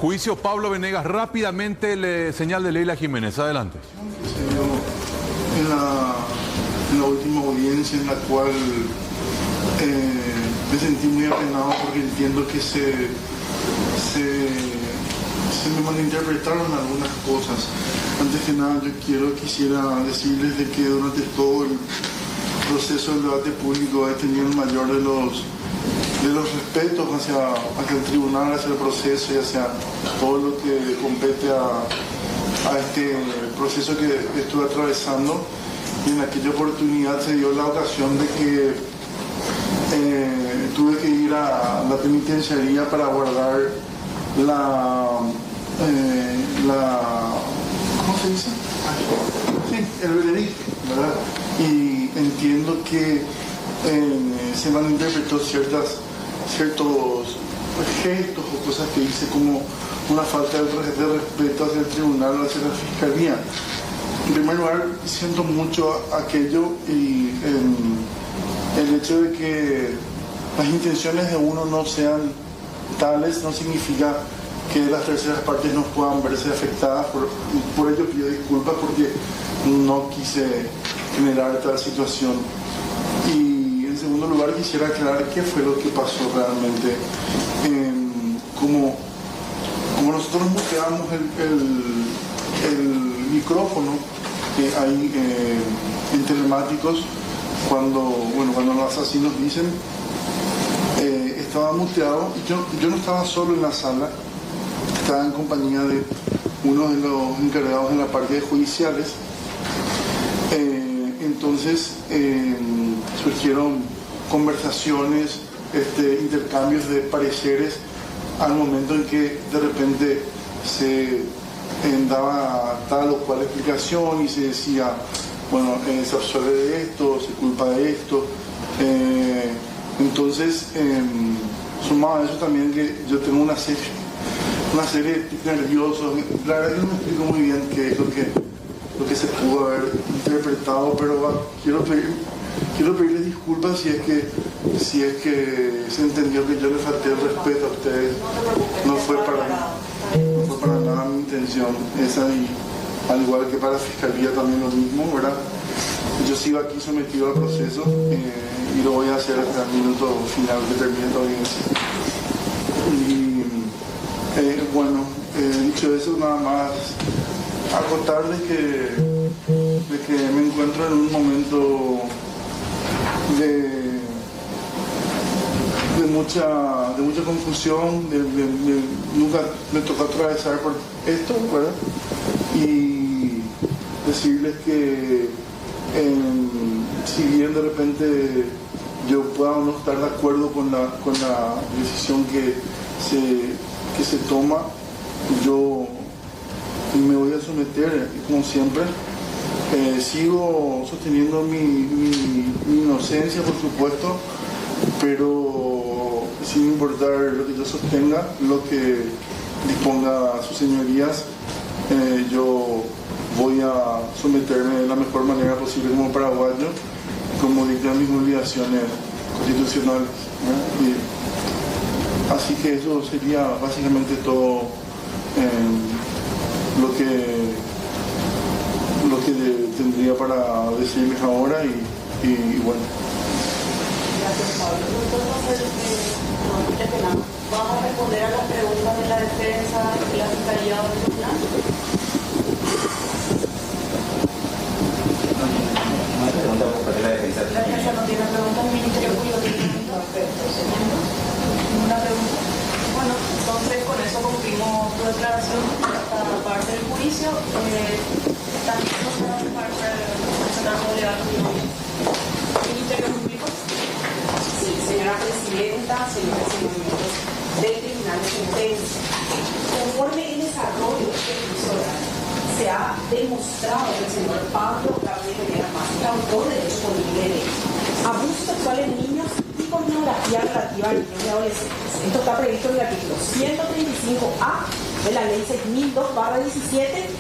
Juicio Pablo Venegas, rápidamente señal de Leila Jiménez, adelante. Se dio en la última audiencia en la cual me sentí muy apenado porque entiendo que se me malinterpretaron algunas cosas. Antes que nada quisiera decirles de que durante todo el proceso del debate público he tenido el mayor de los respetos hacia el tribunal, hacia el proceso y hacia todo lo que compete a este proceso que estuve atravesando. Y en aquella oportunidad se dio la ocasión de que tuve que ir a la penitenciaría para guardar ¿cómo se dice? Sí, el veredicto, ¿verdad? Y entiendo que se malinterpretó ciertos gestos o cosas que hice como una falta de respeto hacia el tribunal o hacia la fiscalía. En primer lugar, siento mucho aquello y el hecho de que las intenciones de uno no sean tales no significa que las terceras partes no puedan verse afectadas. Por ello pido disculpas porque no quise generar tal situación. Y en segundo lugar quisiera aclarar qué fue lo que pasó realmente. Como nosotros muteamos el micrófono que hay en telemáticos cuando los asesinos dicen, estaba muteado y yo no estaba solo en la sala, estaba en compañía de uno de los encargados de la parte de judiciales. Entonces surgieron conversaciones, intercambios de pareceres al momento en que de repente se daba tal o cual explicación y se decía, bueno, se absuelve de esto, se culpa de esto. Entonces, sumado a eso también que yo tengo una serie de tics nerviosos. La verdad que no me explico muy bien qué es lo que se pudo haber interpretado, pero quiero pedirles disculpas si es que se entendió que yo le falté el respeto a ustedes. No fue para nada mi intención esa, y al igual que para la fiscalía también lo mismo, ¿verdad? Yo sigo aquí sometido al proceso y lo voy a hacer hasta el minuto final que termine la audiencia. Y bueno, dicho eso, nada más acotar de que me encuentro en un momento de mucha confusión, nunca me tocó atravesar por esto, ¿verdad? Y decirles que si bien de repente yo pueda o no estar de acuerdo con la decisión que se toma, yo me voy a someter, como siempre. Sigo sosteniendo mi inocencia, por supuesto, pero sin importar lo que yo sostenga, lo que disponga sus señorías, yo voy a someterme de la mejor manera posible como paraguayo, como dictan mis obligaciones constitucionales, ¿no? Y así que eso sería básicamente todo lo que tendría para decirles ahora y bueno. Gracias, Pablo. ¿Vamos a responder a las preguntas de la defensa y la fiscalía o del tribunal? La defensa no tiene preguntas, el Ministerio Público tiene ninguna pregunta. Bueno, entonces con eso concluimos tu declaración hasta la parte del juicio. También nos va a presentar como legal Ministerio Público. Sí, señora Presidenta, señores y miembros del Tribunal de Sentencia. Conforme el desarrollo de este juicio oral, se ha demostrado que el señor Pablo Gabriel Venegas Massi, autor de hecho punible de abuso sexual en niños y pornografía relativa a niños y adolescentes. Esto está previsto en el artículo 135A de la ley 6002/17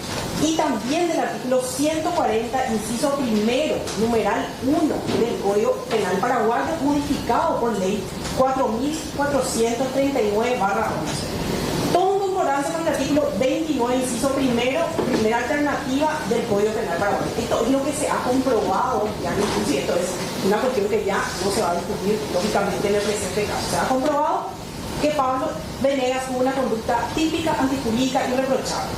y también del artículo 140, inciso primero, numeral 1 del Código Penal Paraguayo, modificado por ley 4439/11. Todo en concordancia 189, inciso primero, primera alternativa del Código Penal paraguayo. Esto es lo que se ha comprobado, ya inclusive esto es una cuestión que ya no se va a discutir lógicamente en el presente caso. Se ha comprobado que Pablo Venegas tuvo una conducta típica, antijurídica y irreprochable.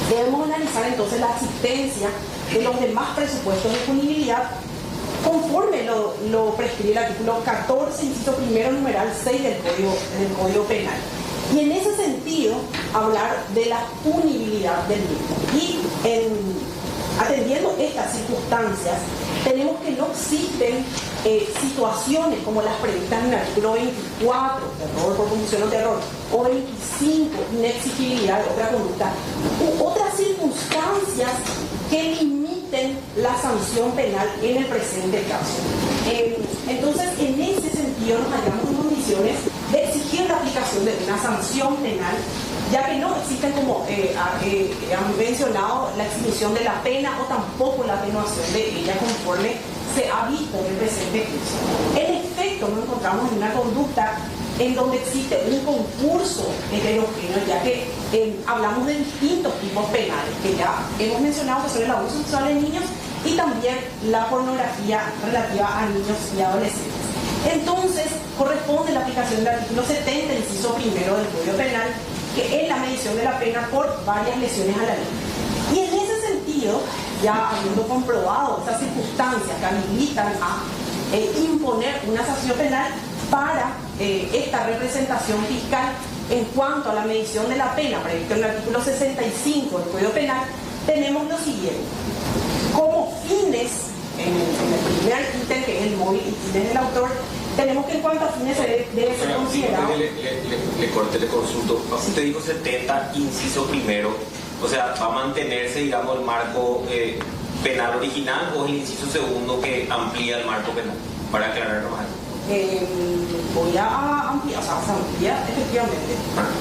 Debemos analizar entonces la existencia de los demás presupuestos de punibilidad conforme lo prescribe el artículo 14, inciso primero, numeral 6 del Código Penal. Y en ese sentido, hablar de la punibilidad del mismo. Y atendiendo estas circunstancias, tenemos que no existen situaciones como las previstas en el artículo 24, terror por confusión o terror, o 25, inexigibilidad de otra conducta, u otras circunstancias que limiten la sanción penal en el presente caso. Entonces, en ese sentido, nos hallamos en condiciones de exigir la aplicación de una sanción penal, ya que no existen, como han mencionado, la extinción de la pena o tampoco la atenuación de ella conforme se ha visto en el presente caso. En efecto, nos encontramos en una conducta en donde existe un concurso heterogéneo, ya que hablamos de distintos tipos penales, que ya hemos mencionado, que son el abuso sexual en niños y también la pornografía relativa a niños y adolescentes. Entonces, corresponde la aplicación del artículo 70, inciso primero del Código Penal, que es la medición de la pena por varias lesiones a la ley. Y en ese sentido, ya habiendo comprobado estas circunstancias que habilitan a imponer una sanción penal para esta representación fiscal en cuanto a la medición de la pena, previsto en el artículo 65 del Código Penal, tenemos lo siguiente. Como fines, en el primer ítem, que es el móvil y fines del autor, tenemos que en cuanto a fines debe ser considerado... Le consulto. Usted dijo 70, inciso primero, o sea, ¿va a mantenerse, digamos, el marco penal original o el inciso segundo que amplía el marco penal? Para aclararlo más. Voy a ampliar, o sea, se amplía efectivamente.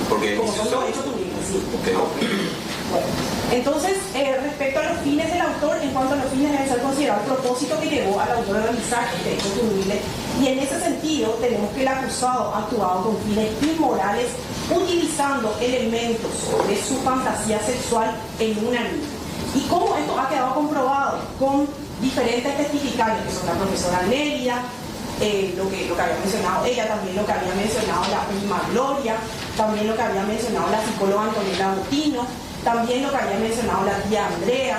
Porque como son los hechos punibles, sí. Okay. Bueno, entonces, respecto a los fines del autor, en cuanto a los fines debe ser considerado el propósito que llevó al autor a realizar este hecho punible, y en ese sentido tenemos que el acusado ha actuado con fines inmorales utilizando elementos de su fantasía sexual en una niña. Y cómo esto ha quedado comprobado con diferentes testificantes, que son la profesora Nelia, lo que había mencionado ella, también lo que había mencionado la prima Gloria, también lo que había mencionado la psicóloga Antonella Botino, también lo que había mencionado la tía Andrea,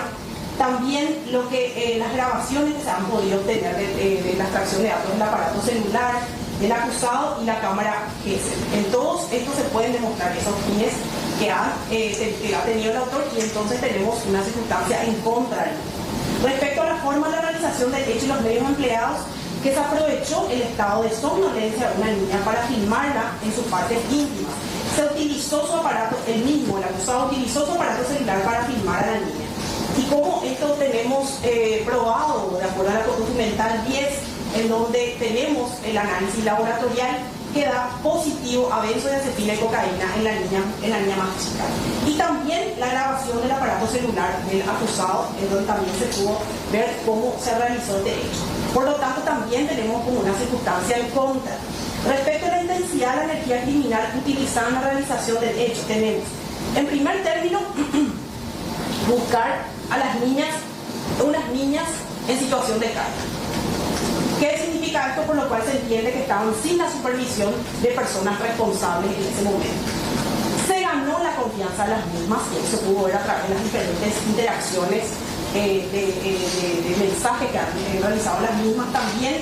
también lo que las grabaciones que se han podido obtener de la extracción de datos del aparato celular, del acusado y la cámara Gesell. En todos estos se pueden demostrar esos fines que ha tenido el autor, y entonces tenemos una circunstancia en contra de él. Respecto a la forma de la realización del hecho y los medios empleados, que se aprovechó el estado de somnolencia de una niña para filmarla en sus partes íntimas. Se utilizó su aparato, el acusado utilizó su aparato celular para filmar a la niña. Y como esto tenemos probado, de acuerdo a la documental 10, en donde tenemos el análisis laboratorial que da positivo a benzodiazepina y cocaína en la niña más chica. Y también la grabación del aparato celular del acusado, en donde también se pudo ver cómo se realizó este hecho. Por lo tanto, también tenemos como una circunstancia en contra. Respecto a la intensidad de la energía criminal utilizada en la realización del hecho, tenemos, en primer término, buscar a las niñas, unas niñas en situación de calle. ¿Qué significa esto? Por lo cual se entiende que estaban sin la supervisión de personas responsables en ese momento. Se ganó la confianza de las mismas, y eso se pudo ver a través de las diferentes interacciones de mensajes que han realizado las mismas, también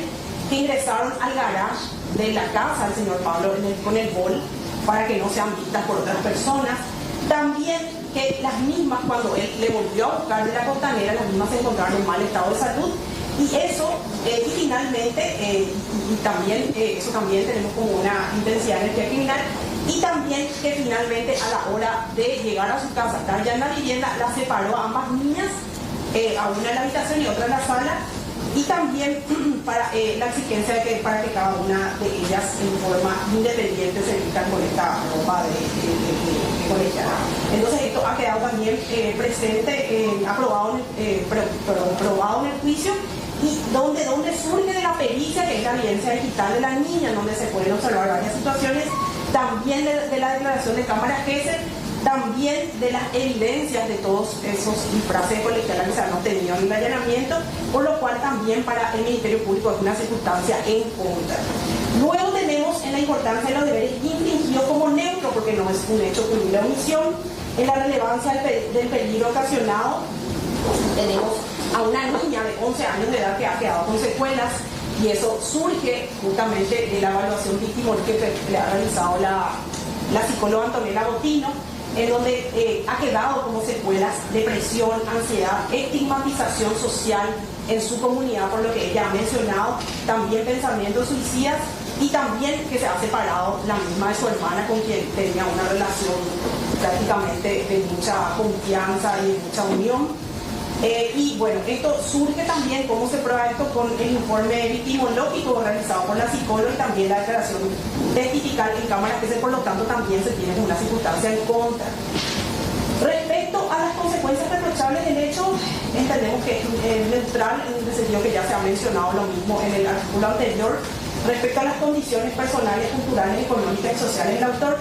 que ingresaron al garage de la casa del señor Pablo con el bol para que no sean vistas por otras personas. También que las mismas, cuando él le volvió a buscar de la costanera, las mismas se encontraron en mal estado de salud. Y eso, y finalmente, eso también tenemos como una intensidad de energía criminal. Y también que finalmente, a la hora de llegar a su casa, estar ya en la vivienda, la separó a ambas niñas, a una en la habitación y otra en la sala. Y también para la exigencia de que para que cada una de ellas en forma independiente se vistan con esta ropa de colegiala. Entonces esto ha quedado también presente, aprobado en el juicio, y donde surge de la pericia, que es la evidencia digital de la niña, donde se pueden observar varias situaciones, también de la declaración de cámara Gesell, también de las evidencias de todos esos disfraces de colegiala que se han obtenido en el allanamiento, por lo cual también para el Ministerio Público es una circunstancia en contra. Luego tenemos en la importancia de los deberes infringidos como neutro, porque no es un hecho punible de omisión. En la relevancia del peligro ocasionado, tenemos a una niña de 11 años de edad que ha quedado con secuelas, y eso surge justamente de la evaluación victimológica que le ha realizado la psicóloga Antonella Botino, en donde ha quedado como secuelas depresión, ansiedad, estigmatización social en su comunidad, por lo que ella ha mencionado, también pensamientos suicidas, y también que se ha separado la misma de su hermana, con quien tenía una relación prácticamente de mucha confianza y de mucha unión. Y bueno, esto surge también, ¿cómo se prueba esto? Con el informe victimológico realizado por la psicóloga y también la declaración testifical en cámara, que por lo tanto también se tiene una circunstancia en contra. Respecto a las consecuencias reprochables del hecho, entendemos que es neutral en el sentido que ya se ha mencionado lo mismo en el artículo anterior. Respecto a las condiciones personales, culturales, económicas y sociales del autor,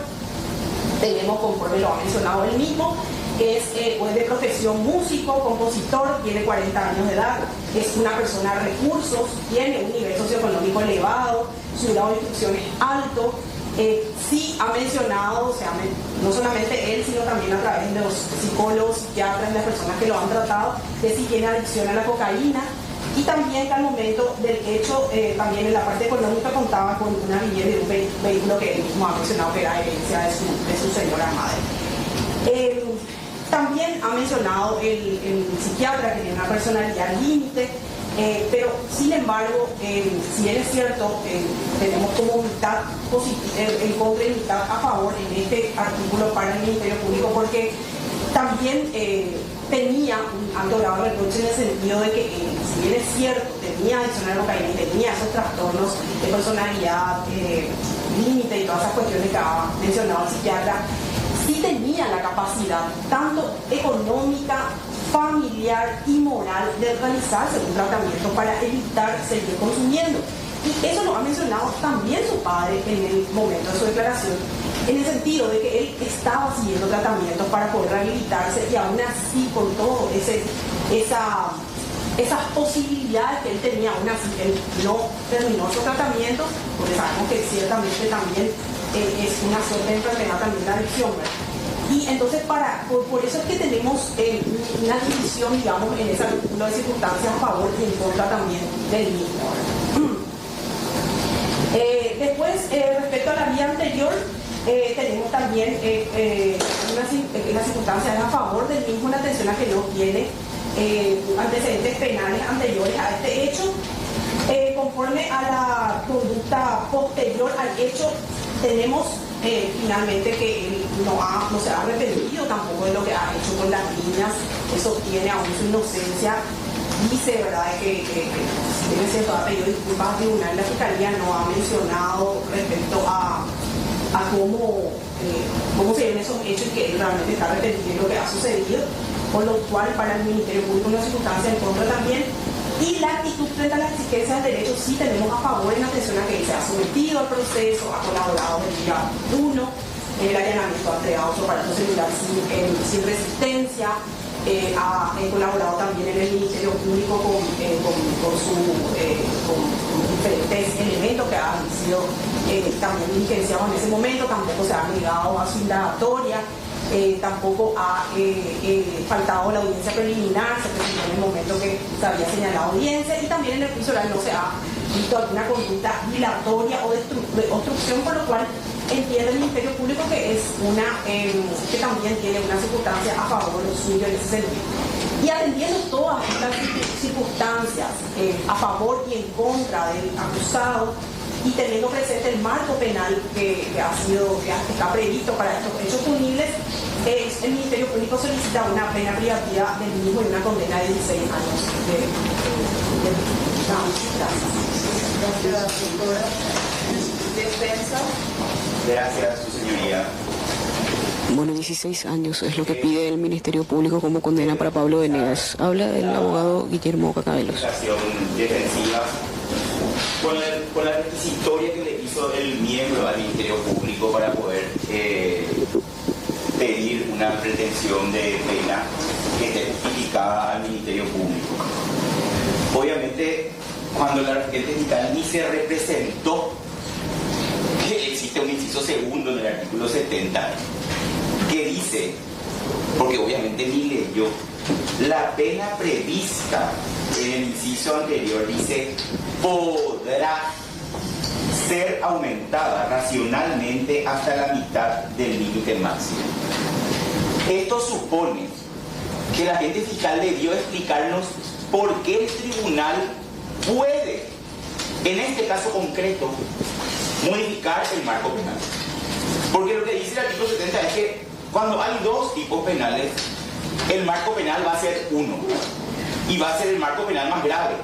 tenemos, conforme lo ha mencionado él mismo, que es de profesión músico, compositor, tiene 40 años de edad, es una persona de recursos, tiene un nivel socioeconómico elevado, su grado de instrucción es alto. Sí ha mencionado, o sea, no solamente él, sino también a través de los psicólogos, psiquiatras, las personas que lo han tratado, de si tiene adicción a la cocaína. Y también que al momento del hecho, también en la parte económica contaba con una vivienda y un vehículo que él mismo ha mencionado que era herencia de su señora madre. También ha mencionado el psiquiatra que tiene una personalidad límite, pero sin embargo, si bien es cierto, tenemos como mitad en contra y mitad a favor en este artículo para el Ministerio Público, porque también tenía un alto grado de reproche en el sentido de que, si bien es cierto, tenía adicción a la cocaína y tenía esos trastornos de personalidad, límite y todas esas cuestiones que ha mencionado el psiquiatra, sí tenía la capacidad, tanto económica, familiar y moral, de realizarse un tratamiento para evitar seguir consumiendo. Y eso lo ha mencionado también su padre en el momento de su declaración, en el sentido de que él estaba siguiendo tratamientos para poder rehabilitarse, y aún así, con todo esas posibilidades que él tenía, aún así él no terminó su tratamiento, porque sabemos que ciertamente también es una suerte de enfermedad, también la adicción, ¿verdad? Y entonces por eso es que tenemos una división, digamos, en ese artículo de circunstancias a favor y en contra también del mismo. Después, respecto a la vía anterior, tenemos también las circunstancias a favor del mismo, la atención a que no tiene antecedentes penales anteriores a este hecho. Conforme a la conducta posterior al hecho, tenemos finalmente que él no se ha arrepentido tampoco de lo que ha hecho con las niñas, eso sostiene aún su inocencia. Dice, ¿verdad?, que si bien es cierto, ha pedido disculpas al tribunal, la fiscalía no ha mencionado respecto a cómo se ven esos hechos y que él realmente está arrepentido de lo que ha sucedido, por lo cual para el Ministerio Público una circunstancia en contra también. Y la actitud frente a las exigencias del derecho sí tenemos a favor, en atención a que él se ha sometido al proceso, ha colaborado desde el día 1, en el allanamiento ha entregado su aparato celular sin resistencia, ha colaborado también en el Ministerio Público con diferentes elementos que han sido también diligenciados en ese momento, tampoco se ha negado a su indagatoria. Tampoco ha faltado la audiencia preliminar, se presentó en el momento que se había señalado audiencia, y también en el juicio oral no se ha visto alguna conducta dilatoria o de obstrucción, por lo cual entiende el Ministerio Público que es que también tiene una circunstancia a favor suyo en ese sentido. Y atendiendo todas estas circunstancias a favor y en contra del acusado, y teniendo presente el marco penal que está previsto para estos hechos punibles, el Ministerio Público solicita una pena privativa del mismo y una condena de 16 años de Gracias, doctora. Defensa. Gracias, su señoría. Bueno, 16 años es lo que pide el Ministerio Público como condena para Pablo Venegas. Habla del abogado Guillermo Cacabelos. Defensiva. Con la requisitoria que le hizo el miembro al Ministerio Público para poder pedir una pretensión de pena que esté justificada al Ministerio Público. Obviamente, cuando la referente fiscal ni se representó, que existe un inciso segundo en el artículo 70 que dice, porque obviamente ni leyó, la pena prevista en el inciso anterior dice podrá ser aumentada racionalmente hasta la mitad del límite máximo. Esto supone que la agente fiscal debió explicarnos por qué el tribunal puede, en este caso concreto, modificar el marco penal. Porque lo que dice el artículo 70 es que cuando hay dos tipos penales, el marco penal va a ser uno y va a ser el marco penal más grave.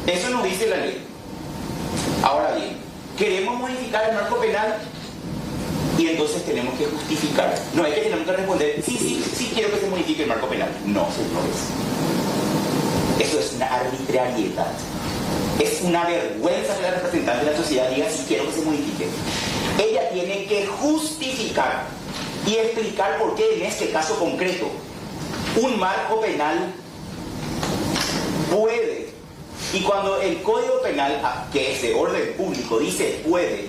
Eso nos dice la ley. Ahora bien, queremos modificar el marco penal y entonces tenemos que justificar. No es que tenemos que responder, sí quiero que se modifique el marco penal. No, no es. Eso es una arbitrariedad. Es una vergüenza que la representante de la sociedad diga si quiero que se modifique. Ella tiene que justificar y explicar por qué en este caso concreto un marco penal puede. Y cuando el Código Penal, que es de orden público, dice puede,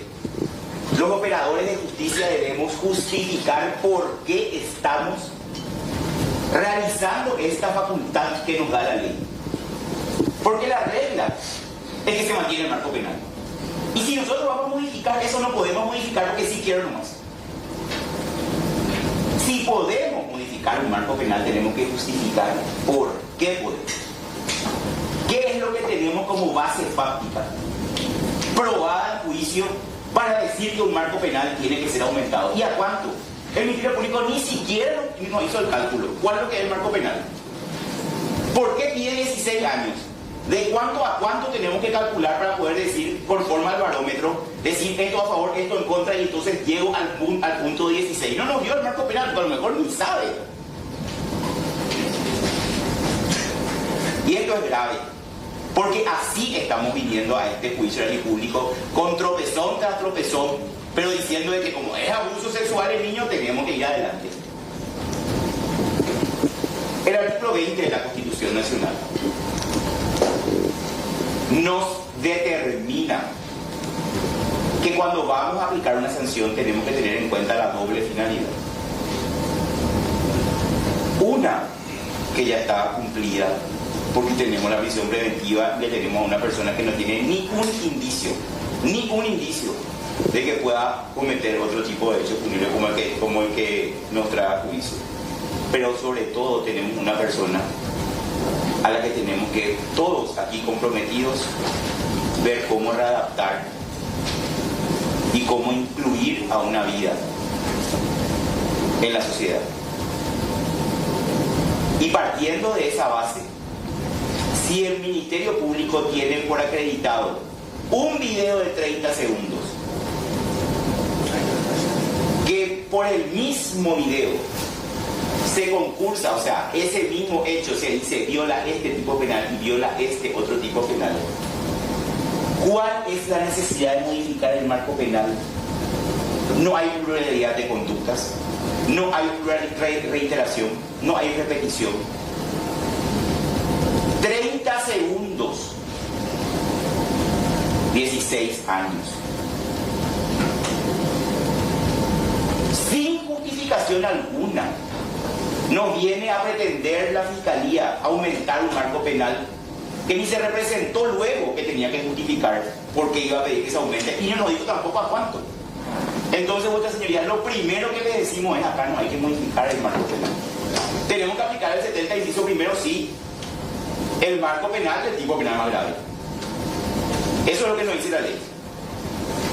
los operadores de justicia debemos justificar por qué estamos realizando esta facultad que nos da la ley. Porque la regla es que se mantiene el marco penal. Y si nosotros vamos a modificar eso, no podemos modificar porque sí quiero nomás. Si podemos modificar un marco penal, tenemos que justificar por qué podemos. ¿Qué es lo que tenemos como base fáctica probada en juicio para decir que un marco penal tiene que ser aumentado? ¿Y a cuánto? El Ministerio Público ni siquiera nos hizo el cálculo. ¿Cuál es lo que es el marco penal? ¿Por qué pide 16 años? ¿De cuánto a cuánto tenemos que calcular para poder decir, por forma del barómetro, decir esto a favor, esto en contra, y entonces llego al punto 16? No nos dio el marco penal, pero a lo mejor ni sabe. Y esto es grave, porque así estamos viniendo a este juicio del público, con tropezón tras tropezón, pero diciendo de que como es abuso sexual el niño, tenemos que ir adelante. El artículo 20 de la Constitución Nacional nos determina que cuando vamos a aplicar una sanción tenemos que tener en cuenta la doble finalidad. Una, que ya está cumplida, porque tenemos la prisión preventiva, le tenemos a una persona que no tiene ni un indicio de que pueda cometer otro tipo de hecho punible como el que nos trae a juicio. Pero sobre todo tenemos una persona a la que tenemos que, todos aquí comprometidos, ver cómo readaptar y cómo incluir a una vida en la sociedad. Y partiendo de esa base, si el Ministerio Público tiene por acreditado un video de 30 segundos, que por el mismo video se concursa, o sea, ese mismo hecho se dice viola este tipo penal y viola este otro tipo penal, ¿cuál es la necesidad de modificar el marco penal? No hay pluralidad de conductas, no hay reiteración, no hay repetición. 30 segundos, 16 años. Sin justificación alguna, no viene a pretender la Fiscalía aumentar un marco penal que ni se representó luego que tenía que justificar porque iba a pedir que se aumente, y no nos dijo tampoco a cuánto. Entonces, vuestra señoría, lo primero que le decimos es: acá no hay que modificar el marco penal. Tenemos que aplicar el 70 inciso primero, sí, el marco penal del tipo penal más grave. Eso es lo que nos dice la ley.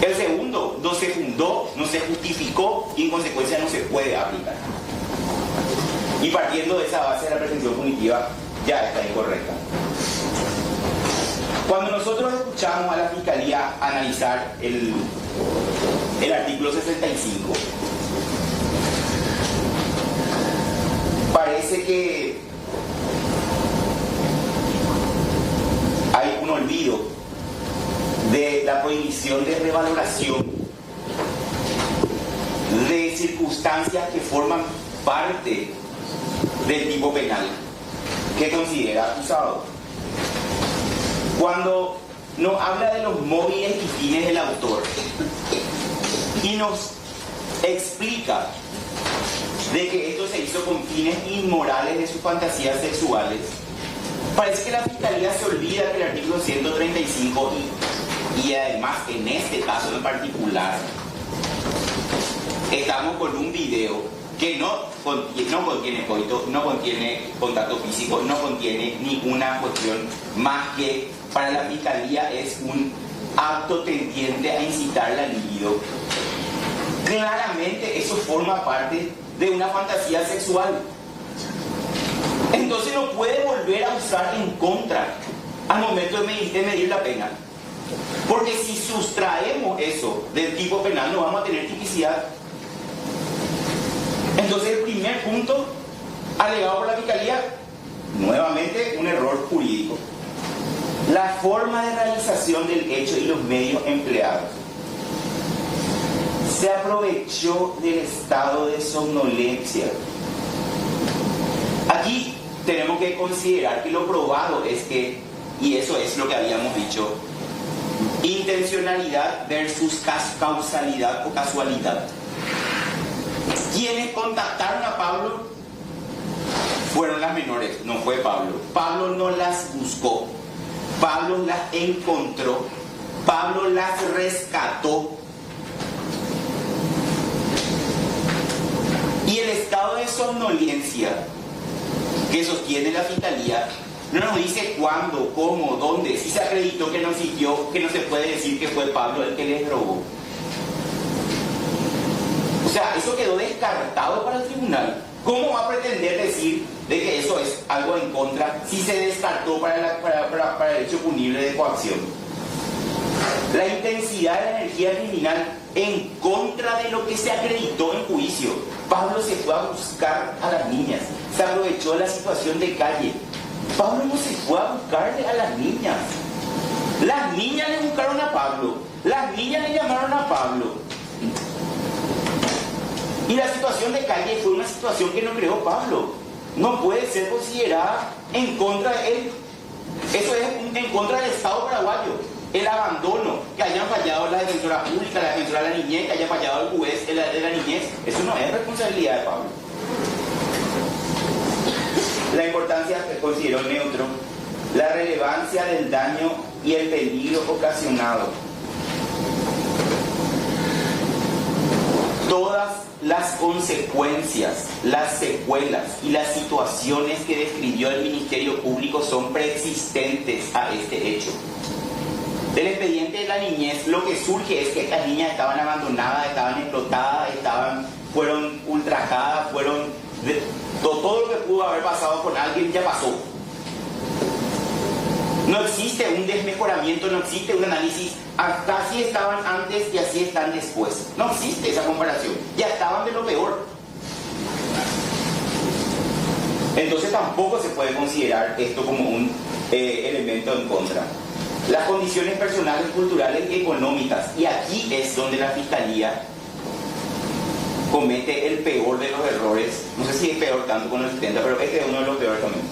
El segundo no se fundó, no se justificó y en consecuencia no se puede aplicar. Y partiendo de esa base de la pretensión punitiva, ya está incorrecta. Cuando nosotros escuchamos a la Fiscalía analizar el artículo 65, parece que hay un olvido de la prohibición de revaloración de circunstancias que forman parte del tipo penal que considera acusado. Cuando nos habla de los móviles y fines del autor y nos explica de que esto se hizo con fines inmorales de sus fantasías sexuales, parece que la Fiscalía se olvida que el artículo 135 y además en este caso en particular estamos con un video que no contiene coito, no contiene contacto físico, no contiene ninguna cuestión más que para la Fiscalía es un acto tendiente a incitar la libido. Claramente eso forma parte de una fantasía sexual. Entonces no puede volver a usar en contra al momento de medir la pena. Porque si sustraemos eso del tipo penal no vamos a tener tipicidad. Entonces el primer punto alegado por la Fiscalía, nuevamente un error jurídico. La forma de realización del hecho y los medios empleados. Se aprovechó del estado de somnolencia. Aquí tenemos que considerar que lo probado es que, y eso es lo que habíamos dicho, intencionalidad versus causalidad o casualidad. Quienes contactaron a Pablo fueron las menores, no fue Pablo. Pablo no las buscó, Pablo las encontró, Pablo las rescató. Y el estado de somnolencia que sostiene la Fiscalía no nos dice cuándo, cómo, dónde, si se acreditó que no siguió, que no se puede decir que fue Pablo el que les drogó. O sea, eso quedó descartado para el tribunal. ¿Cómo va a pretender decir de que eso es algo en contra si se descartó para el hecho punible de coacción? La intensidad de la energía criminal en contra de lo que se acreditó en juicio. Pablo se fue a buscar a las niñas, se aprovechó de la situación de calle. Pablo no se fue a buscarle a las niñas. Las niñas le buscaron a Pablo, las niñas le llamaron a Pablo. Y la situación de calle fue una situación que no creó Pablo. No puede ser considerada en contra de él. Eso es en contra del Estado paraguayo. El abandono, que hayan fallado la defensora pública, la defensora de la niñez, que haya fallado el juez de la niñez, eso no es responsabilidad de Pablo. La importancia que consideró neutro, la relevancia del daño y el peligro ocasionado. Todas las consecuencias, las secuelas y las situaciones que describió el Ministerio Público son preexistentes a este hecho. Del expediente de la niñez, lo que surge es que estas niñas estaban abandonadas, estaban explotadas, fueron ultrajadas, todo lo que pudo haber pasado con alguien ya pasó. No existe un desmejoramiento, no existe un análisis, hasta así estaban antes y así están después. No existe esa comparación, ya estaban de lo peor. Entonces tampoco se puede considerar esto como un elemento en contra. Las condiciones personales, culturales y económicas, y aquí es donde la Fiscalía comete el peor de los errores. No sé si es peor tanto con el 70, pero este es uno de los peores también.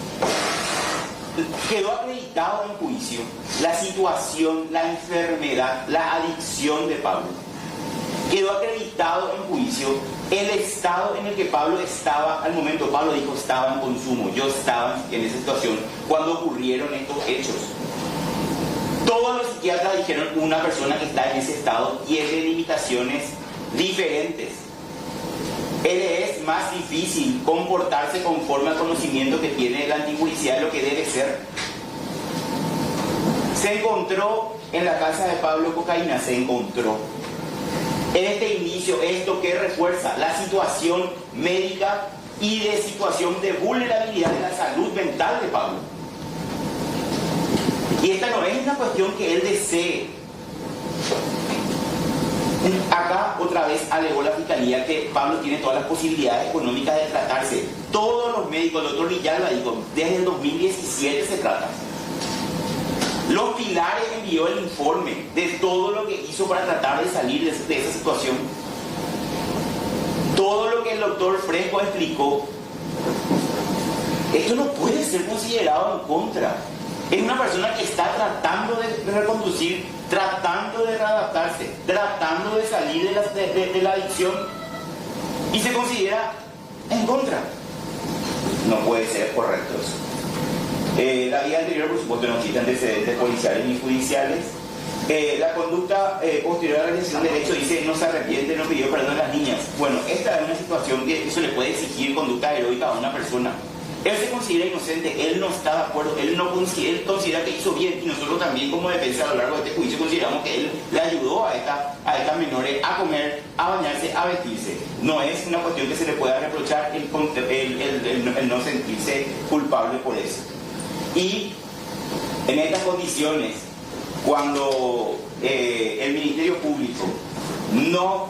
Quedó acreditado en juicio la situación, la enfermedad, la adicción de Pablo. Quedó acreditado en juicio el estado en el que Pablo estaba al momento. Pablo dijo estaba en consumo, yo estaba en esa situación cuando ocurrieron estos hechos. Todos los psiquiatras dijeron que una persona que está en ese estado tiene limitaciones diferentes. Es más difícil comportarse conforme al conocimiento que tiene la antipolicía de lo que debe ser. Se encontró en la casa de Pablo cocaína, se encontró. En este inicio, esto que refuerza la situación médica y de situación de vulnerabilidad de la salud mental de Pablo. Y esta no es una cuestión que él desee. Acá otra vez alegó la Fiscalía que Pablo tiene todas las posibilidades económicas de tratarse. Todos los médicos, el doctor Villalba dijo, desde el 2017 se trata. Los Pilares envió el informe de todo lo que hizo para tratar de salir de esa situación. Todo lo que el doctor Fresco Trejo explicó, esto no puede ser considerado en contra. Es una persona que está tratando de reconducir, tratando de readaptarse, tratando de salir de la adicción y se considera en contra. No puede ser correcto eso. La vía anterior, por supuesto, no existe antecedentes policiales ni judiciales. La conducta posterior a la realización del hecho dice no se arrepiente, no pidió perdón a las niñas. Bueno, esta es una situación que eso le puede exigir conducta heroica a una persona. Él se considera inocente, él no está de acuerdo, él considera que hizo bien, y nosotros también como defensa a lo largo de este juicio consideramos que él le ayudó a estas menores a comer, a bañarse, a vestirse. No es una cuestión que se le pueda reprochar el no sentirse culpable por eso. Y en estas condiciones, cuando el Ministerio Público no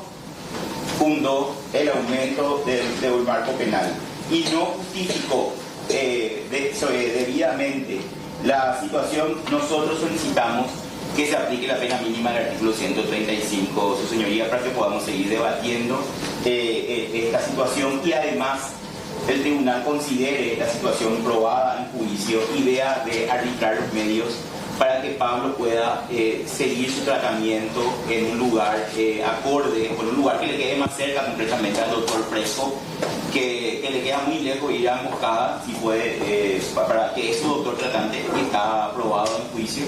fundó el aumento del marco penal y no justificó debidamente la situación, nosotros solicitamos que se aplique la pena mínima del artículo 135, su señoría, para que podamos seguir debatiendo esta situación y además el tribunal considere esta situación probada en juicio y vea de arbitrar los medios para que Pablo pueda seguir su tratamiento en un lugar acorde, o en un lugar que le quede más cerca completamente al doctor Fresco, que le queda muy lejos ir a Moscada, si puede, para que es su doctor tratante que está aprobado en juicio,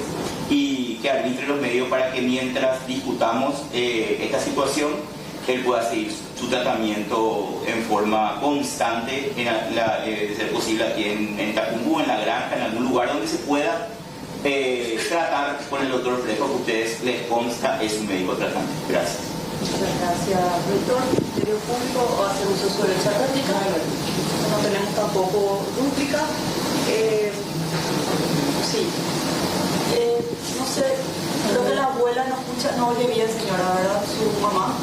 y que arbitre los medios para que mientras discutamos esta situación, él pueda seguir su tratamiento en forma constante, de ser posible aquí en Tacumbú, en la granja, en algún lugar donde se pueda tratar con el doctor Fresco, que a ustedes les consta es un médico tratante. Gracias. Muchas gracias, doctor. ¿Ministerio Público o hacer uso de su derecho a réplica? No tenemos tampoco dúplica. Sí. No sé, creo que la abuela no oye bien, señora, ¿verdad? Su mamá.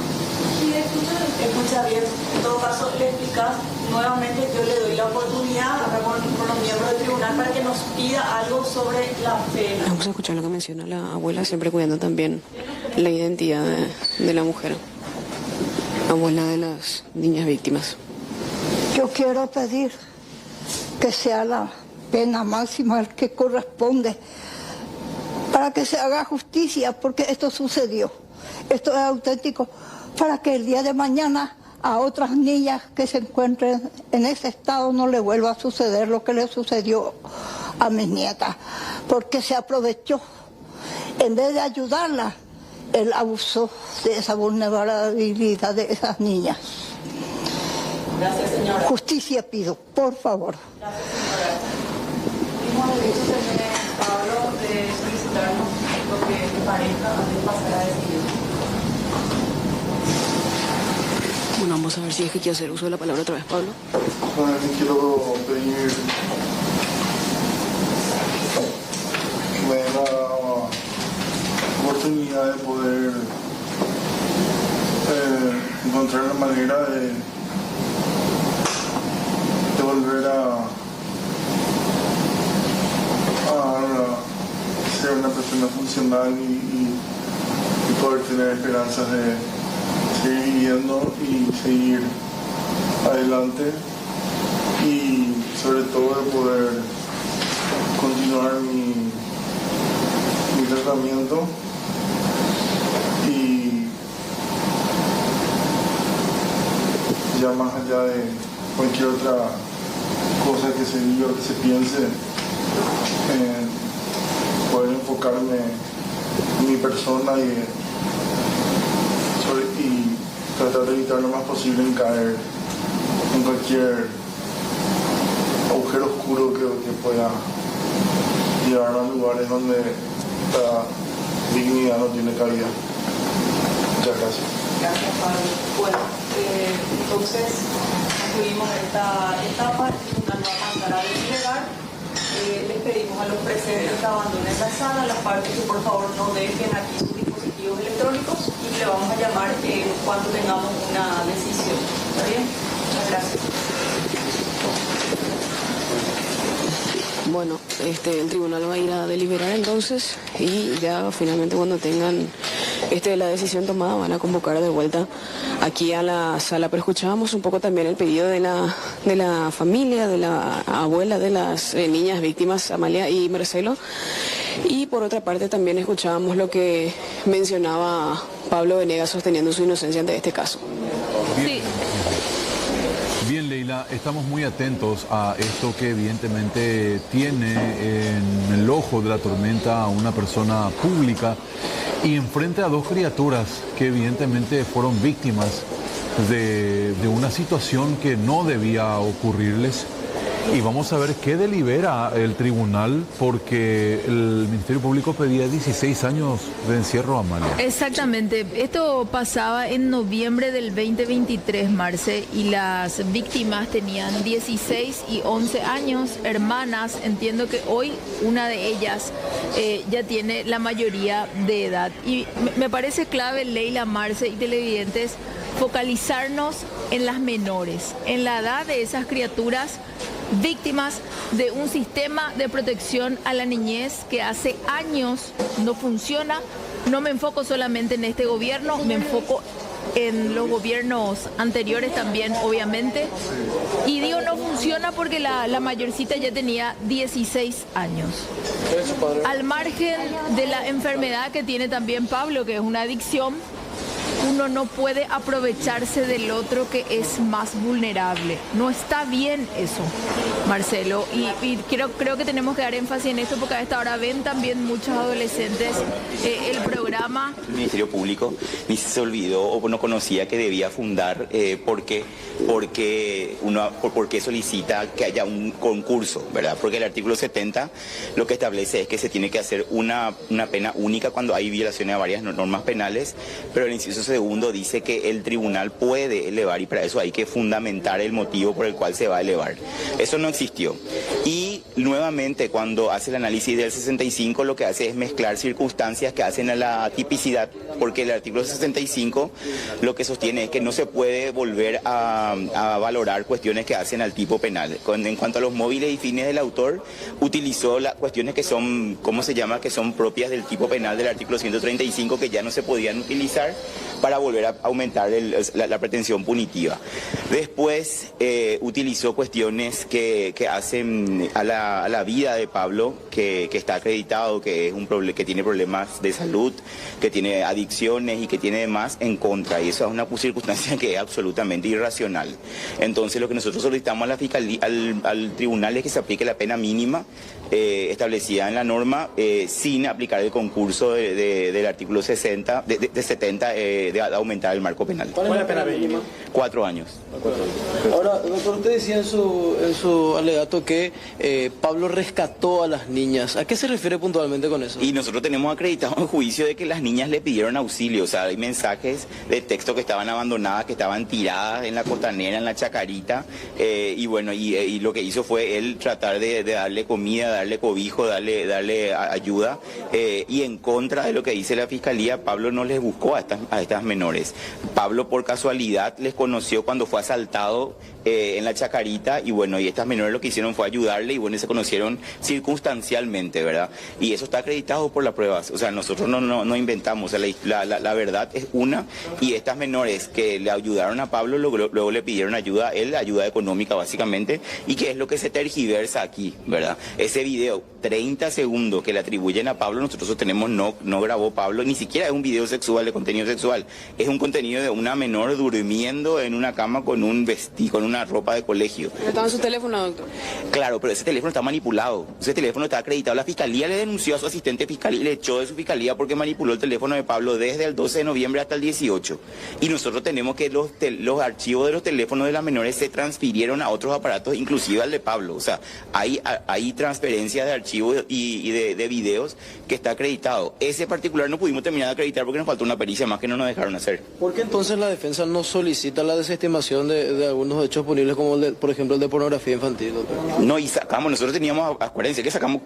Sí, escucha bien. En todo caso, le explicas nuevamente, yo le doy la oportunidad acá con los miembros del tribunal para que nos pida algo sobre la pena. Vamos a escuchar lo que menciona la abuela, siempre cuidando también la identidad de la mujer, abuela de las niñas víctimas. Yo quiero pedir que sea la pena máxima que corresponde para que se haga justicia, porque esto sucedió, esto es auténtico, para que el día de mañana a otras niñas que se encuentren en ese estado no le vuelva a suceder lo que le sucedió a mis nietas, porque se aprovechó. En vez de ayudarlas, él abusó de esa vulnerabilidad de esas niñas. Gracias, señora. Justicia pido, por favor. Gracias, señora. Mismo derecho tiene Pablo de solicitarnos lo que le parezca antes de pasar a decidir. Bueno, vamos a ver si es que quiere hacer uso de la palabra otra vez, Pablo. Quiero pedir que me den la oportunidad de poder encontrar la manera de volver a ser una persona funcional y poder tener esperanzas de seguir viviendo y seguir adelante, y sobre todo de poder continuar mi tratamiento y ya más allá de cualquier otra cosa que se diga o que se piense, poder enfocarme en mi persona y tratar de evitar lo más posible en caer en cualquier agujero oscuro que pueda llevar a lugares donde la dignidad no tiene cabida. Muchas gracias. Gracias, Pablo. Bueno, entonces concluimos esta etapa. El tribunal va a pasar a deliberar. Les pedimos a los presentes que abandonen la sala, las partes que por favor no dejen aquí sus dispositivos electrónicos, y le vamos a llamar cuando tengamos una decisión. ¿Está bien? Muchas gracias. Bueno, el tribunal va a ir a deliberar entonces, y ya finalmente cuando tengan la decisión tomada van a convocar de vuelta aquí a la sala, pero escuchábamos un poco también el pedido de la familia, de la abuela de las niñas víctimas, Amalia y Marcelo. Y por otra parte también escuchábamos lo que mencionaba Pablo Venegas sosteniendo su inocencia ante este caso. Sí. Bien, Leila, estamos muy atentos a esto que evidentemente tiene en el ojo de la tormenta a una persona pública y enfrente a dos criaturas que evidentemente fueron víctimas de una situación que no debía ocurrirles. Y vamos a ver qué delibera el tribunal, porque el Ministerio Público pedía 16 años de encierro a Amalia. Exactamente. Esto pasaba en noviembre del 2023, Marce, y las víctimas tenían 16 y 11 años, hermanas. Entiendo que hoy una de ellas ya tiene la mayoría de edad. Y me parece clave, Leila, Marce y televidentes, focalizarnos en las menores, en la edad de esas criaturas víctimas de un sistema de protección a la niñez que hace años no funciona. No me enfoco solamente en este gobierno, me enfoco en los gobiernos anteriores también, obviamente. Y digo no funciona porque la mayorcita ya tenía 16 años. Al margen de la enfermedad que tiene también Pablo, que es una adicción, uno no puede aprovecharse del otro que es más vulnerable. No está bien eso, Marcelo. Y creo que tenemos que dar énfasis en esto porque a esta hora ven también muchos adolescentes el programa. El Ministerio Público ni se olvidó o no conocía que debía fundar porque solicita que haya un concurso, ¿verdad? Porque el artículo 70 lo que establece es que se tiene que hacer una pena única cuando hay violaciones a varias normas penales, pero el inciso segundo dice que el tribunal puede elevar y para eso hay que fundamentar el motivo por el cual se va a elevar. Eso no existió. Y nuevamente cuando hace el análisis del 65 lo que hace es mezclar circunstancias que hacen a la tipicidad, porque el artículo 65 lo que sostiene es que no se puede volver a valorar cuestiones que hacen al tipo penal. En cuanto a los móviles y fines del autor, utilizó las cuestiones que son, ¿cómo se llama?, que son propias del tipo penal del artículo 135 que ya no se podían utilizar para volver a aumentar la pretensión punitiva. Después utilizó cuestiones que hacen a la vida de Pablo, que está acreditado, que tiene problemas de salud, que tiene adicciones y que tiene demás en contra, y eso es una circunstancia que es absolutamente irracional. Entonces lo que nosotros solicitamos a la fiscalía, al tribunal, es que se aplique la pena mínima establecida en la norma sin aplicar el concurso del artículo 70 de aumentar el marco penal. ¿Cuál es la pena mínima? 4 años. Ahora, doctor, usted decía en su alegato que Pablo rescató a las niñas. ¿A qué se refiere puntualmente con eso? Y nosotros tenemos acreditado en juicio de que las niñas le pidieron auxilio. O sea, hay mensajes de texto que estaban abandonadas, que estaban tiradas en la costanera, en la chacarita. Y bueno, y lo que hizo fue él tratar de darle comida, darle cobijo, darle ayuda. Y en contra de lo que dice la fiscalía, Pablo no les buscó a estas menores. Pablo por casualidad les conoció cuando fue asaltado en la chacarita, y bueno, y estas menores lo que hicieron fue ayudarle, y bueno, se conocieron circunstancialmente, ¿verdad? Y eso está acreditado por las pruebas. O sea, nosotros no inventamos. O sea, la verdad es una, y estas menores que le ayudaron a Pablo luego le pidieron ayuda a él, ayuda económica básicamente, y que es lo que se tergiversa aquí, ¿verdad? Ese video, 30 segundos que le atribuyen a Pablo, nosotros sostenemos no grabó Pablo, ni siquiera es un video sexual, de contenido sexual, es un contenido de una menor durmiendo en una cama con un vestido, con una ropa de colegio. ¿Estaba en su teléfono, doctor? Claro, pero ese teléfono está manipulado, ese teléfono está acreditado. La fiscalía le denunció a su asistente fiscal y le echó de su fiscalía porque manipuló el teléfono de Pablo desde el 12 de noviembre hasta el 18. Y nosotros tenemos que los archivos de los teléfonos de las menores se transfirieron a otros aparatos, inclusive al de Pablo. O sea, hay transferencias de archivos y de videos que está acreditado. Ese particular no pudimos terminar de acreditar porque nos faltó una pericia más que no nos dejaron hacer. ¿Por qué entonces la defensa no solicita la desestimación de algunos hechos punibles como, por ejemplo, el de pornografía infantil, doctor? No, y sacamos nosotros teníamos, acuérdense que sacamos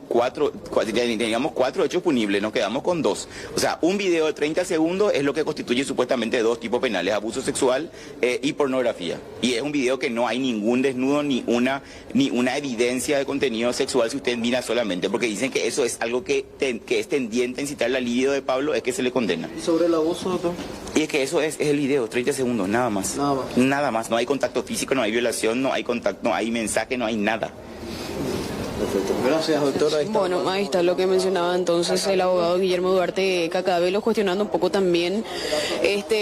teníamos 4 hechos punibles, nos quedamos con 2. O sea, un video de 30 segundos es lo que constituye supuestamente 2 tipos penales, abuso sexual y pornografía. Y es un video que no hay ningún desnudo ni una evidencia de contenido sexual si usted mira solamente, porque dicen que eso es algo que es tendiente a incitar la libido de Pablo, es que se le condena. ¿Y sobre el abuso, doctor? Y es que eso es el video, 30 segundos, nada más. Nada más, no hay contacto físico, no hay violación, no hay contacto, no hay mensaje, no hay nada. Perfecto. Gracias, doctora. Bueno, ahí está lo que mencionaba entonces el abogado Guillermo Duarte Cacabelo, cuestionando un poco también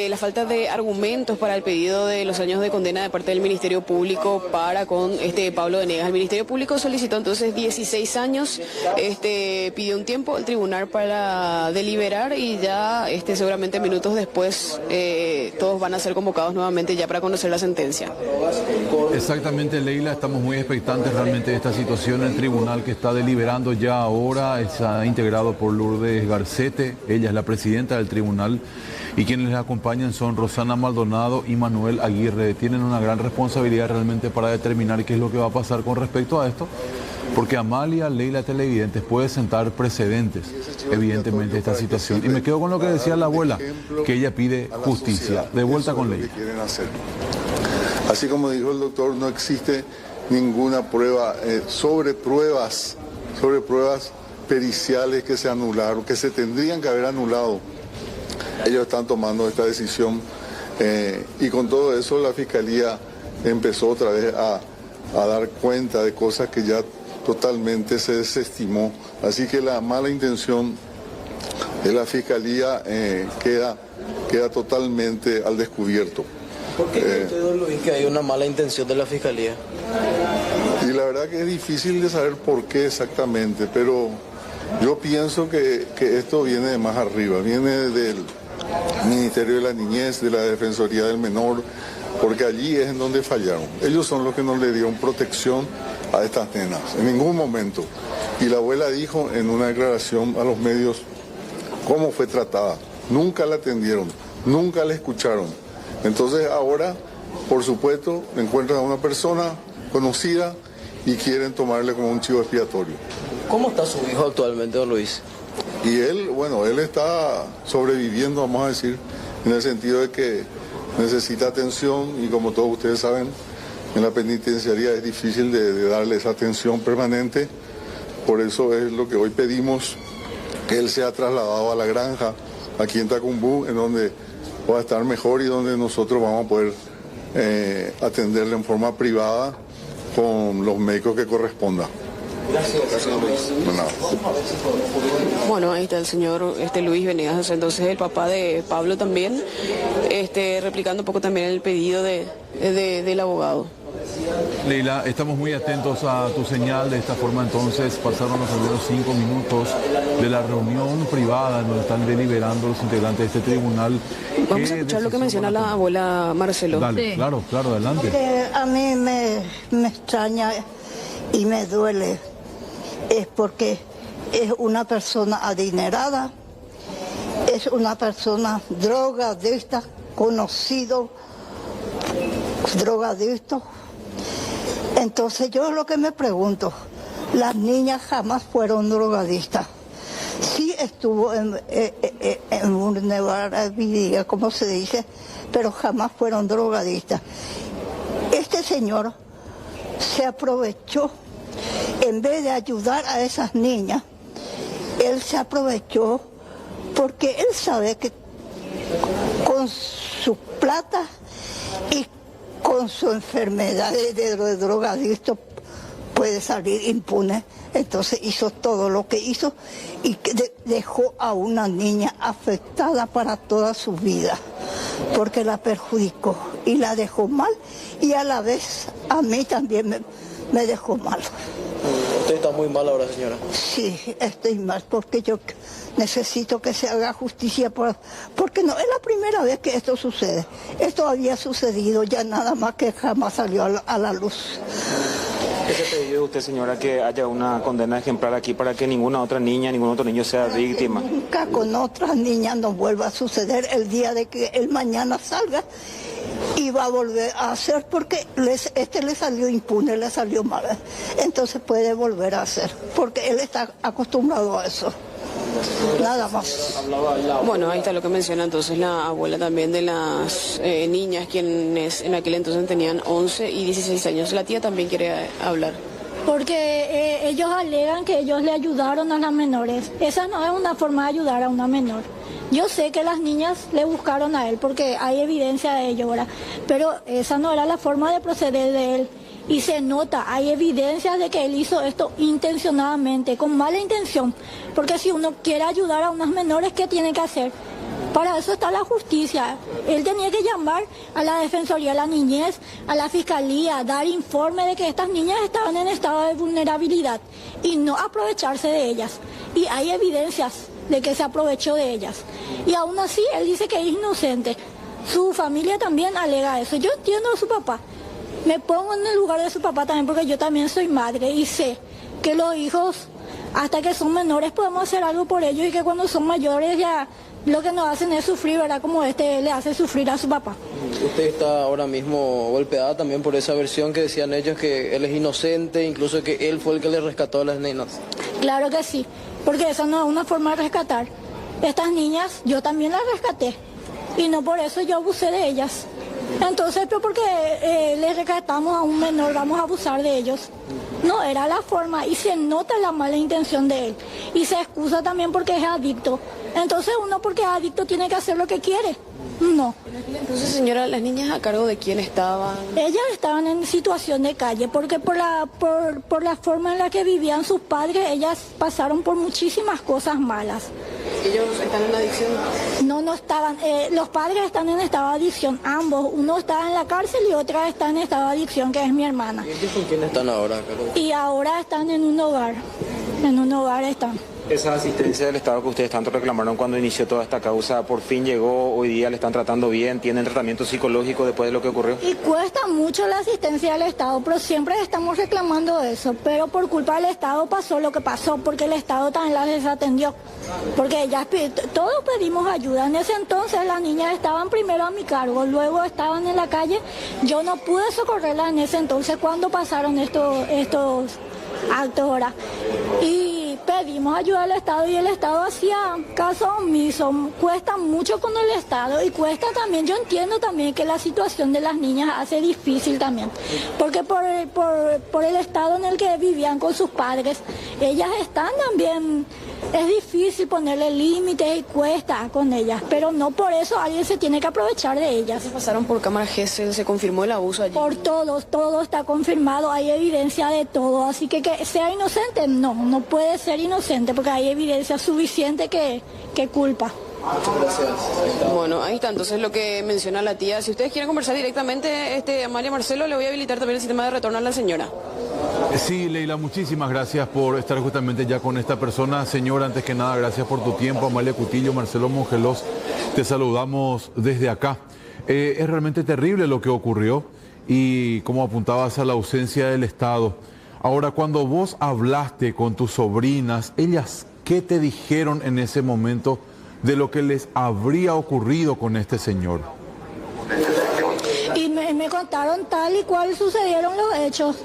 la falta de argumentos para el pedido de los años de condena de parte del Ministerio Público para con Pablo Venegas. El Ministerio Público solicitó entonces 16 años, pidió un tiempo al tribunal para deliberar y ya seguramente minutos después todos van a ser convocados nuevamente ya para conocer la sentencia. Exactamente, Leila, estamos muy expectantes realmente de esta situación. El tribunal que está deliberando ya ahora está integrado por Lourdes Garcete, ella es la presidenta del tribunal, y quienes les acompañan son Rosana Maldonado y Manuel Aguirre. Tienen una gran responsabilidad realmente para determinar qué es lo que va a pasar con respecto a esto, porque Amalia, Leila, televidentes, puede sentar precedentes, evidentemente, esta situación. Y me quedo con lo que decía la abuela, que ella pide justicia. De vuelta con Leila. Así como dijo el doctor, no existe ninguna prueba sobre pruebas periciales que se anularon, que se tendrían que haber anulado. Ellos están tomando esta decisión y con todo eso la Fiscalía empezó otra vez a dar cuenta de cosas que ya totalmente se desestimó. Así que la mala intención de la Fiscalía queda totalmente al descubierto. ¿Por qué cree usted, don Luis, que hay una mala intención de la Fiscalía? Y la verdad que es difícil de saber por qué exactamente, pero yo pienso que esto viene de más arriba, viene del Ministerio de la Niñez, de la Defensoría del Menor, porque allí es en donde fallaron. Ellos son los que no le dieron protección a estas nenas, en ningún momento. Y la abuela dijo en una declaración a los medios cómo fue tratada. Nunca la atendieron, nunca la escucharon. Entonces ahora, por supuesto, encuentran a una persona conocida y quieren tomarle como un chivo expiatorio. ¿Cómo está su hijo actualmente, don Luis? Y él, bueno, él está sobreviviendo, vamos a decir, en el sentido de que necesita atención y como todos ustedes saben, en la penitenciaría es difícil de darle esa atención permanente. Por eso es lo que hoy pedimos, que él sea trasladado a la granja, aquí en Tacumbú, en donde va a estar mejor y donde nosotros vamos a poder atenderle en forma privada con los médicos que corresponda. Gracias, Luis. Bueno, ahí está el señor Luis Venegas, entonces el papá de Pablo también, replicando un poco también el pedido del abogado. Leila, estamos muy atentos a tu señal. De esta forma entonces pasaron los primeros 5 minutos de la reunión privada donde están deliberando los integrantes de este tribunal. Vamos a escuchar lo que menciona la abuela Marcelo. Dale, sí. Claro, adelante. A mí me extraña y me duele, es porque es una persona adinerada, es una persona drogadicta, conocido drogadicto. Entonces yo lo que me pregunto, las niñas jamás fueron drogadistas. Sí estuvo en vulnerabilidad, como se dice, pero jamás fueron drogadistas. Este señor se aprovechó, en vez de ayudar a esas niñas, él se aprovechó porque él sabe que con su plata y con su enfermedad de drogadicto puede salir impune. Entonces hizo todo lo que hizo y dejó a una niña afectada para toda su vida, porque la perjudicó y la dejó mal, y a la vez a mí también me dejó mal. ¿Usted está muy mal ahora, señora? Sí, estoy mal porque yo necesito que se haga justicia, porque no es la primera vez que esto sucede. Esto había sucedido ya, nada más que jamás salió a la luz. ¿Qué se pedido usted, señora, que haya una condena ejemplar aquí para que ninguna otra niña, ningún otro niño sea víctima? Nunca con otras niñas no vuelva a suceder. El día de que él mañana salga, Y va a volver a hacer porque este le salió impune, le salió mal. Entonces puede volver a hacer, porque él está acostumbrado a eso. Nada más. Bueno, ahí está lo que menciona entonces la abuela también de las niñas, quienes en aquel entonces tenían 11 y 16 años. La tía también quiere hablar. Porque ellos alegan que ellos le ayudaron a las menores. Esa no es una forma de ayudar a una menor. Yo sé que las niñas le buscaron a él porque hay evidencia de ello, ¿verdad? Pero esa no era la forma de proceder de él. Y se nota, hay evidencias de que él hizo esto intencionadamente, con mala intención. Porque si uno quiere ayudar a unas menores, ¿qué tiene que hacer? Para eso está la justicia. Él tenía que llamar a la Defensoría de la Niñez, a la Fiscalía, dar informe de que estas niñas estaban en estado de vulnerabilidad y no aprovecharse de ellas. Y hay evidencias de que se aprovechó de ellas. Y aún así, él dice que es inocente. Su familia también alega eso. Yo entiendo a su papá. Me pongo en el lugar de su papá también porque yo también soy madre y sé que los hijos, hasta que son menores, podemos hacer algo por ellos y que cuando son mayores ya lo que nos hacen es sufrir, ¿verdad? Como le hace sufrir a su papá. Usted está ahora mismo golpeada también por esa versión que decían ellos, que él es inocente, incluso que él fue el que le rescató a las nenas. Claro que sí, porque esa no es una forma de rescatar. Estas niñas yo también las rescaté y no por eso yo abusé de ellas. Entonces, pero porque les rescatamos a un menor, vamos a abusar de ellos. No, era la forma y se nota la mala intención de él. Y se excusa también porque es adicto. Entonces uno porque es adicto tiene que hacer lo que quiere. No. Entonces, señora, ¿las niñas a cargo de quién estaban? Ellas estaban en situación de calle porque por la forma en la que vivían sus padres, ellas pasaron por muchísimas cosas malas. ¿Ellos están en adicción? No, no estaban. Los padres están en estado de adicción, ambos. Uno está en la cárcel y otra está en estado de adicción, que es mi hermana. ¿Y ellos con quién están ahora, Carlos? Y ahora están en un hogar. En un hogar están. Esa asistencia del Estado que ustedes tanto reclamaron cuando inició toda esta causa, por fin llegó, hoy día le están tratando bien, tienen tratamiento psicológico después de lo que ocurrió. Y cuesta mucho la asistencia del Estado, pero siempre estamos reclamando eso, pero por culpa del Estado pasó lo que pasó, porque el Estado también las desatendió, porque ellas, todos pedimos ayuda. En ese entonces las niñas estaban primero a mi cargo, luego estaban en la calle, yo no pude socorrerlas en ese entonces cuando pasaron estos actos ahora. Y pedimos ayuda al Estado y el Estado hacía caso omiso. Cuesta mucho con el Estado y cuesta también, yo entiendo también que la situación de las niñas hace difícil también, porque por el estado en el que vivían con sus padres, ellas están también, es difícil ponerle límites y cuesta con ellas, pero no por eso alguien se tiene que aprovechar de ellas. ¿Se pasaron por cámara GESEL? ¿Se confirmó el abuso allí? Por todo está confirmado, hay evidencia de todo, así que sea inocente, no puede ser inocente porque hay evidencia suficiente que culpa. Bueno, ahí está entonces lo que menciona la tía. Si ustedes quieren conversar directamente, Amalia, Marcelo, le voy a habilitar también el sistema de retorno a la señora. Sí, Leila, muchísimas gracias por estar justamente ya con esta persona. Señora, antes que nada, gracias por tu tiempo. Amalia Cutillo, Marcelo Mongelos, te saludamos desde acá. Es realmente terrible lo que ocurrió y como apuntabas a la ausencia del Estado. Ahora, cuando vos hablaste con tus sobrinas, ellas, ¿qué te dijeron en ese momento de lo que les habría ocurrido con este señor? Y me contaron tal y cual sucedieron los hechos.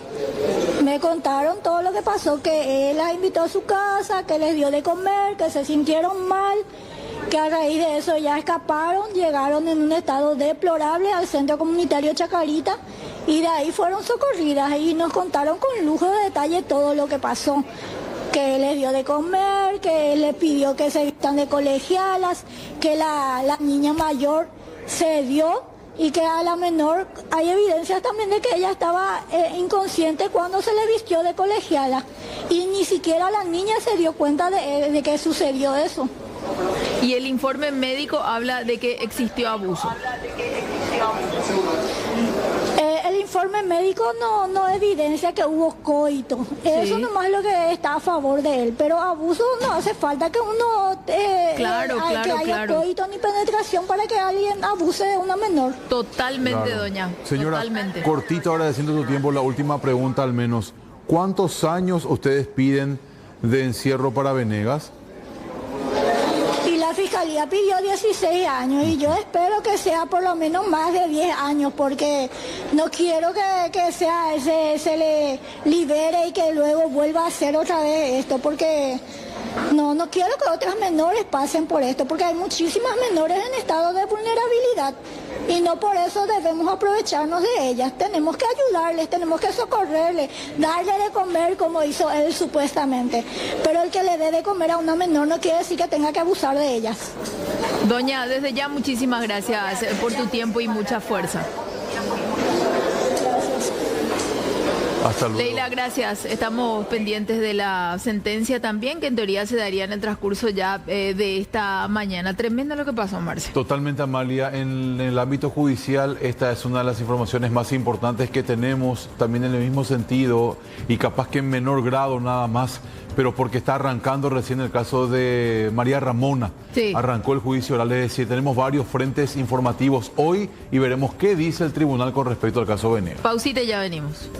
Me contaron todo lo que pasó, que él las invitó a su casa, que les dio de comer, que se sintieron mal, que a raíz de eso ya escaparon, llegaron en un estado deplorable al centro comunitario Chacarita y de ahí fueron socorridas y nos contaron con lujo de detalle todo lo que pasó. Que les dio de comer, que le pidió que se vistan de colegialas, que la niña mayor cedió y que a la menor hay evidencias también de que ella estaba inconsciente cuando se le vistió de colegiala y ni siquiera la niña se dio cuenta de que sucedió eso. Y el informe médico habla de que existió abuso. El informe médico no evidencia que hubo coito. Eso nomás es lo que está a favor de él. Pero abuso no hace falta que uno que haya coito ni penetración para que alguien abuse de una menor. Totalmente, Claro. doña. Señora, Totalmente. cortito ahora diciendo tu tiempo, la última pregunta al menos. ¿Cuántos años ustedes piden de encierro para Venegas? Y la fiscalía fiscalía pidió 16 años y yo espero que sea por lo menos más de 10 años porque no quiero que se le libere y que luego vuelva a hacer otra vez esto porque no quiero que otras menores pasen por esto porque hay muchísimas menores en estado de vulnerabilidad y no por eso debemos aprovecharnos de ellas. Tenemos que ayudarles, tenemos que socorrerles, darle de comer como hizo él supuestamente. Pero el que le dé de comer a una menor no quiere decir que tenga que abusar de ellas. Doña, desde ya muchísimas gracias por tu tiempo y mucha fuerza. Hasta luego. Leila, gracias. Estamos pendientes de la sentencia también, que en teoría se daría en el transcurso ya de esta mañana. Tremendo lo que pasó, Marce. Totalmente, Amalia. En el ámbito judicial, esta es una de las informaciones más importantes que tenemos, también en el mismo sentido, y capaz que en menor grado nada más, pero porque está arrancando recién el caso de María Ramona. Sí. Arrancó el juicio oral, es decir, tenemos varios frentes informativos hoy y veremos qué dice el tribunal con respecto al caso Venegas. Pausita y ya venimos.